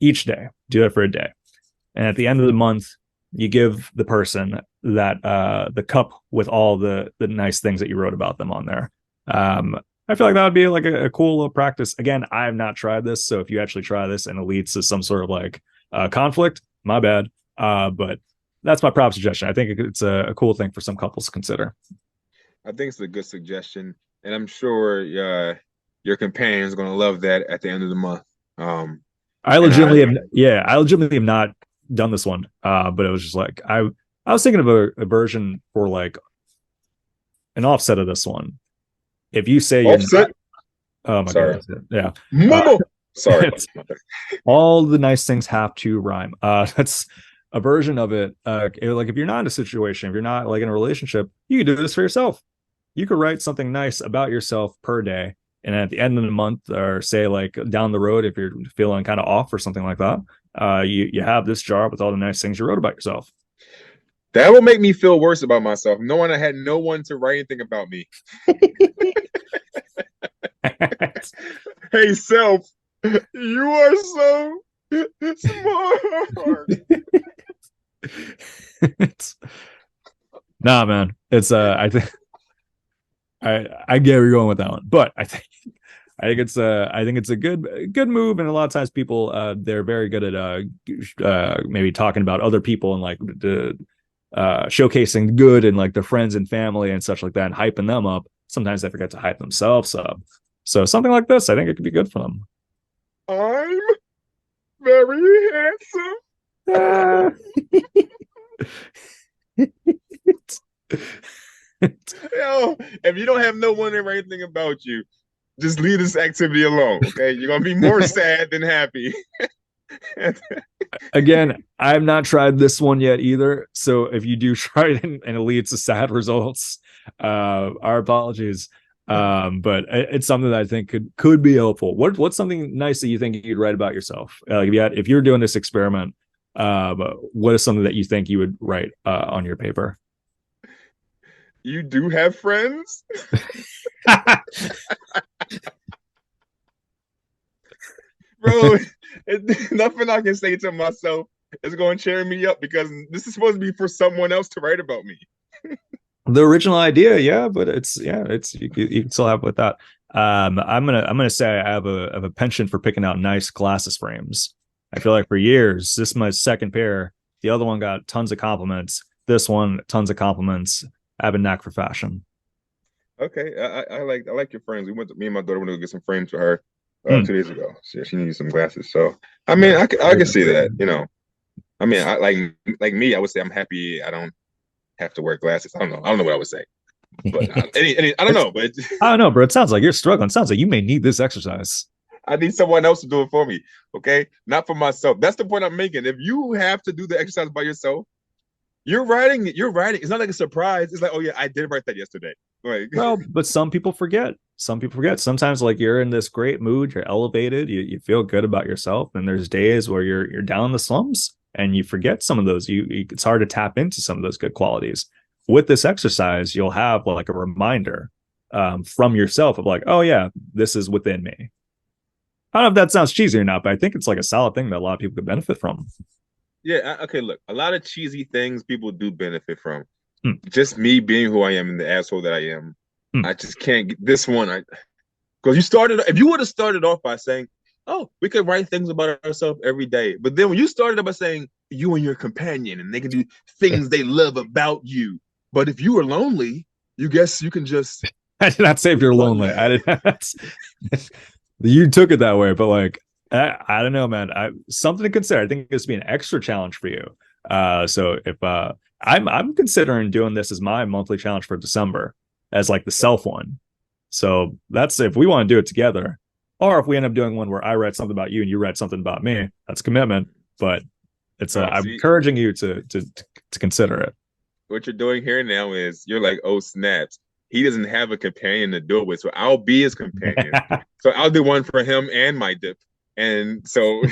each day. Do that for a day, and at the end of the month, you give the person that the cup with all the nice things that you wrote about them on there. I feel like that would be like a cool little practice. Again, I have not tried this, so if you actually try this and it leads to some sort of like conflict, my bad. But that's my prop suggestion. I think it's a cool thing for some couples to consider. I think it's a good suggestion, and I'm sure your companion is going to love that at the end of the month. Um, and I legitimately have not done this one. But it was just like I was thinking of a version for like an offset of this one. If you say you're not, Offset. oh my Sorry, goodness, yeah. Momo. Sorry, It's all the nice things have to rhyme. That's a version of it. Like if you're not in a situation, if you're not like in a relationship, you can do this for yourself. You could write something nice about yourself per day, and at the end of the month, or say like down the road, if you're feeling kind of off or something like that, you have this jar with all the nice things you wrote about yourself. that will make me feel worse about myself, knowing I had no one to write anything about me. Hey, self, you are so smart. Nah, man. It's I think I get where you're going with that one, but I think it's a good move, and a lot of times people they're very good at maybe talking about other people and like the showcasing good and like their friends and family and such like that, and hyping them up. Sometimes they forget to hype themselves up. So something like this, I think it could be good for them. I'm very handsome. Yo, if you don't have no one to write anything about you, just leave this activity alone. Okay, you're gonna be more sad than happy. Again, I've not tried this one yet either. So if you do try it and it leads to sad results, our apologies. But it's something that I think could be helpful. What's something nice that you think you'd write about yourself? If you're doing this experiment, what is something that you think you would write on your paper? You do have friends? Bro, nothing I can say to myself is going to cheer me up because this is supposed to be for someone else to write about me. The original idea, yeah, but it's you can still have with that. I'm gonna say I have a penchant for picking out nice glasses frames. I feel like for years, this is my second pair. The other one got tons of compliments. This one, tons of compliments. I have a knack for fashion. Okay, I like your frames. Me and my daughter went to get some frames for her Hmm. 2 days ago. She needed some glasses. So I mean, Yeah. I can see that. I mean, I like me. I would say I'm happy. I don't have to wear glasses. I don't know what I would say, but I don't know. But I don't know, bro. It sounds like you're struggling. It sounds like you may need this exercise. I need someone else to do it for me. Okay, not for myself. That's the point I'm making. If you have to do the exercise by yourself, you're writing. You're writing. It's not like a surprise. It's like, oh yeah, I did write that yesterday. Like, Well, but some people forget. Some people forget. Sometimes, like you're in this great mood, you're elevated, you feel good about yourself, and there's days where you're down in the slums and you forget some of those. It's hard to tap into some of those good qualities. With this exercise, you'll have like a reminder from yourself of like, oh yeah, this is within me. I don't know if that sounds cheesy or not, but I think it's like a solid thing that a lot of people could benefit from. Yeah, okay, look, a lot of cheesy things people do benefit from. Hmm. Just me being who I am and the asshole that I am, Hmm. I just can't get this one. Because you started, if you would have started off by saying, "Oh, we could write things about ourselves every day," but then when you started up by saying you and your companion and they can do things they love about you, but if you were lonely, you guess you can just I did not say if you're lonely. I did not. You took it that way, but like I don't know, man. Something to consider. I think this would be an extra challenge for you. So if I'm considering doing this as my monthly challenge for December as like the self one. So that's if we want to do it together, or if we end up doing one where I read something about you and you read something about me. That's commitment, but it's I'm see encouraging you to consider it. what you're doing here now is you're like, oh snaps. He doesn't have a companion to do it with, so I'll be his companion. So I'll do one for him and my dip. And so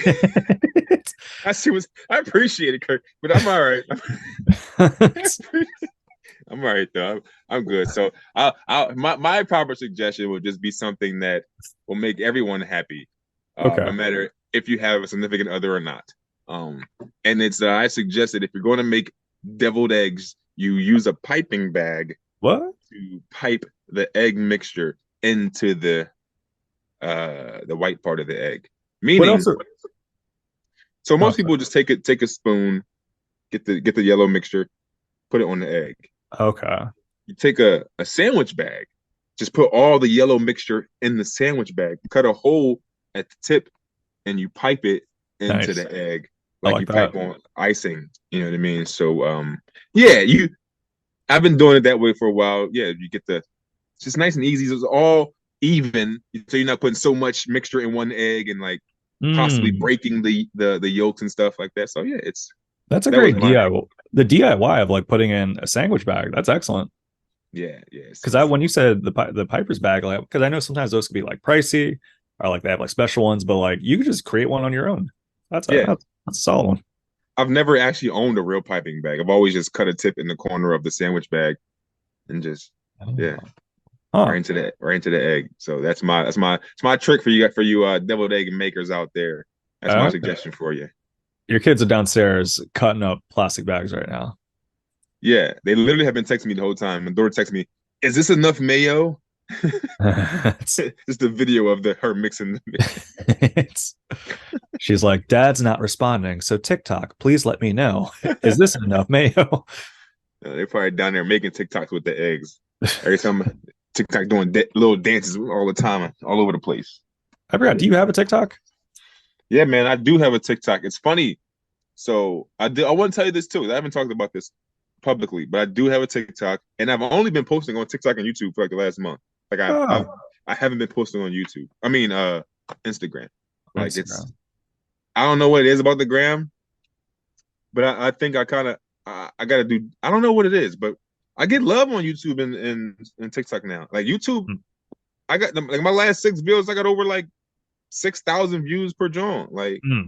I appreciate it, Kirk, but I'm all right. I'm all right though. I'm good. So my proper suggestion would just be something that will make everyone happy, Okay. no matter if you have a significant other or not. Um, and it's I suggested if you're going to make deviled eggs, you use a piping bag What? to pipe the egg mixture into the white part of the egg. What Meaning, else? so Oh, most people just take a spoon, get the yellow mixture, put it on the egg. okay. You take a sandwich bag, just put all the yellow mixture in the sandwich bag, cut a hole at the tip, and you pipe it into Nice. the egg I like like you that. pipe on icing. You know what I mean? So yeah, I've been doing it that way for a while. Yeah, you get it's just nice and easy. So it's all even, so you're not putting so much mixture in one egg and like possibly Mm, breaking the yolks and stuff like that. So yeah, that's a that was great my DIY. The DIY of like putting in a sandwich bag. That's excellent. yeah. Because I when you said the Piper's bag, like because I know sometimes those could be like pricey or like they have like special ones, but like you could just create one on your own. yeah. That's a solid one. I've never actually owned a real piping bag. I've always just cut a tip in the corner of the sandwich bag and just yeah, Oh. Huh. right into the egg. So that's my trick for you deviled egg makers out there. That's my Okay. suggestion for you. Your kids are downstairs cutting up plastic bags right now. Yeah, they literally have been texting me the whole time. My daughter texts me, "Is this enough mayo?" it's, Just a video of her mixing. it's she's like, Dad's not responding. So TikTok, please let me know. Is this enough mayo? They're probably down there making TikToks with the eggs. Every time TikTok doing little dances all the time, all over the place. I forgot. Do you have a TikTok? Yeah, man, I do have a TikTok. It's funny. So I want to tell you this too. I haven't talked about this publicly, but I do have a TikTok, and I've only been posting on TikTok and YouTube for like the last month. Like Oh, I haven't been posting on YouTube. I mean, Instagram. Like Instagram. I don't know what it is about the gram, but I think I kind of I gotta do. I don't know what it is, but I get love on YouTube and TikTok now. Like YouTube, Hmm. I got like my last 6 videos. I got over like 6,000 views per joint. Like Hmm.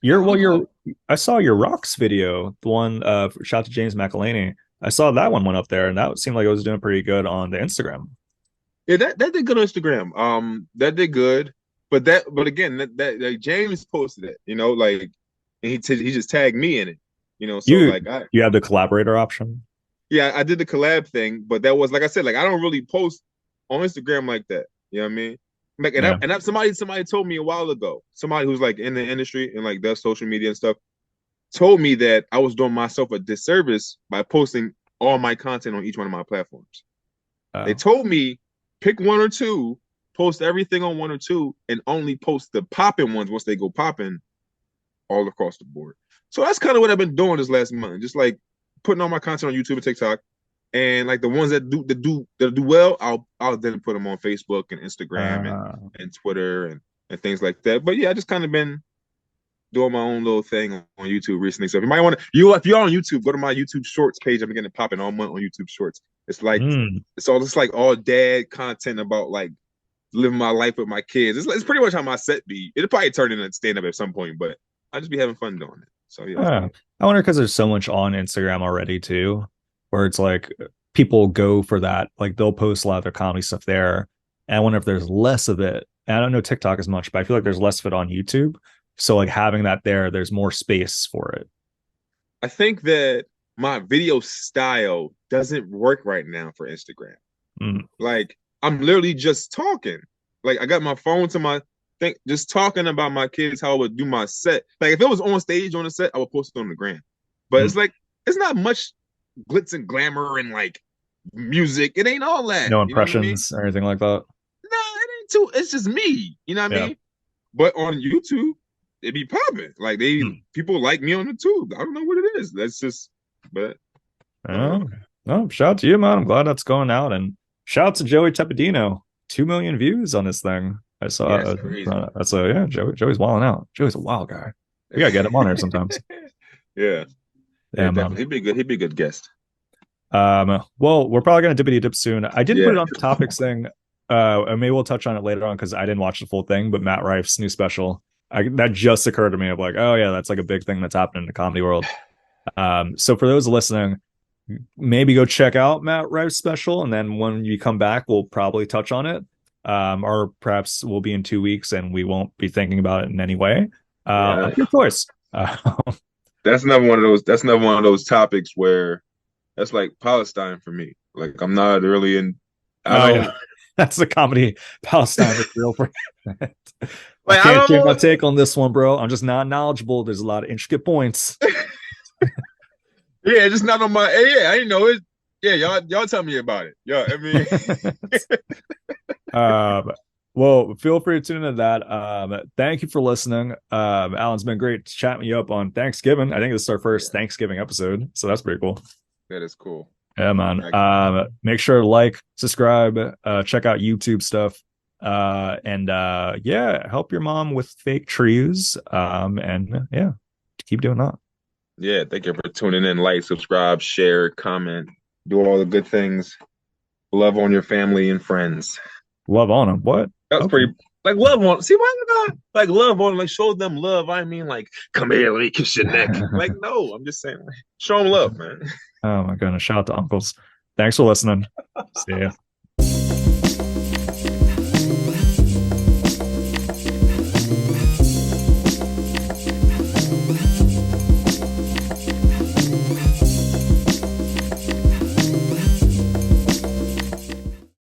I Your don't well, know. your I saw your rocks video, the one shout to James McElhaney. I saw that one went up there, and that seemed like it was doing pretty good on the Instagram. Yeah, that did good on Instagram. That did good, but again, that like James posted it. You know, like and he just tagged me in it. You know, so You like you have the collaborator option. yeah, I did the collab thing, but that was like I said, like I don't really post on Instagram like that. You know what I mean? Like Yeah. somebody told me a while ago, somebody who's like in the industry and like does social media and stuff, told me that I was doing myself a disservice by posting all my content on each one of my platforms. They Oh. told me pick one or two, post everything on one or two, and only post the popping ones once they go popping all across the board. So that's kind of what I've been doing this last month, just like putting all my content on YouTube and TikTok, and like the ones that do well, I'll then put them on Facebook and Instagram and Twitter and things like that. But yeah, I just kind of been doing my own little thing on YouTube recently. So if you might want to, if you're on YouTube, go to my YouTube Shorts page. I'm getting it popping all month on YouTube Shorts. It's like Mm. it's like all dad content about like living my life with my kids. It's pretty much how my set be. It'll probably turn into stand up at some point, but I just be having fun doing it. So yeah. I wonder because there's so much on Instagram already too, where it's like people go for that. Like they'll post a lot of their comedy stuff there. And I wonder if there's less of it and I don't know TikTok as much, but I feel like there's less of it on YouTube. So like having that there, there's more space for it. I think that my video style doesn't work right now for Instagram. Mm. Like I'm literally just talking. Like I got my phone to my thing, just talking about my kids, how I would do my set. Like if it was on stage on the set, I would post it on the gram. But Mm. it's like it's not much glitz and glamour and like music. It ain't all that. No You know what I mean? impressions or anything like that. No, it ain't too. It's just me. You know what I Yeah. mean? But on YouTube, it be popping. Like they Mm. people like me on the tube. I don't know what it is. That's just. But I don't know. No, shout out to you, man. I'm glad that's going out. And shout out to Joey Tepedino. 2 million views on this thing. I saw Yeah, it's crazy. that's a yeah, Joey's wilding out. Joey's a wild guy. We gotta get him on here sometimes. Yeah, yeah, Yeah, man. definitely. He'd be good. He'd be a good guest. Well, we're probably gonna dippity dip soon. I didn't put Yeah, it on the topics thing. And maybe we'll touch on it later on because I didn't watch the full thing, but Matt Rife's new special. That just occurred to me of like, oh yeah, that's like a big thing that's happening in the comedy world. So for those listening, maybe go check out Matt Rife's special, and then when you come back, we'll probably touch on it. Or perhaps we'll be in 2 weeks and we won't be thinking about it in any way. yeah. Your choice. That's another one of those. That's another one of those topics where that's like Palestine for me. Like I'm not really in. I Yeah. don't. That's the comedy Palestine is real for I Like I can't don't change my know. take on this one, bro. I'm just not knowledgeable. There's a lot of intricate points. Yeah, just not on my. Yeah, I didn't know it. Yeah, y'all tell me about it. Yeah, I mean. um, well, feel free to tune into that. Thank you for listening. Alan's been great chatting you up on Thanksgiving. I think this is our first Thanksgiving episode, so that's pretty cool. That is cool. Yeah, man. Make sure to like, subscribe, check out YouTube stuff. And yeah, help your mom with fake trees. And yeah, keep doing that. Yeah, thank you for tuning in. Like, subscribe, share, comment, do all the good things. Love on your family and friends. Love on them. What? That's Okay. pretty. Like love on. See why you got like love on? Like show them love. I mean, like come here, let me kiss your neck. Like no, I'm just saying, like, show them love, man. Oh my goodness. Shout out to uncles. Thanks for listening. See ya.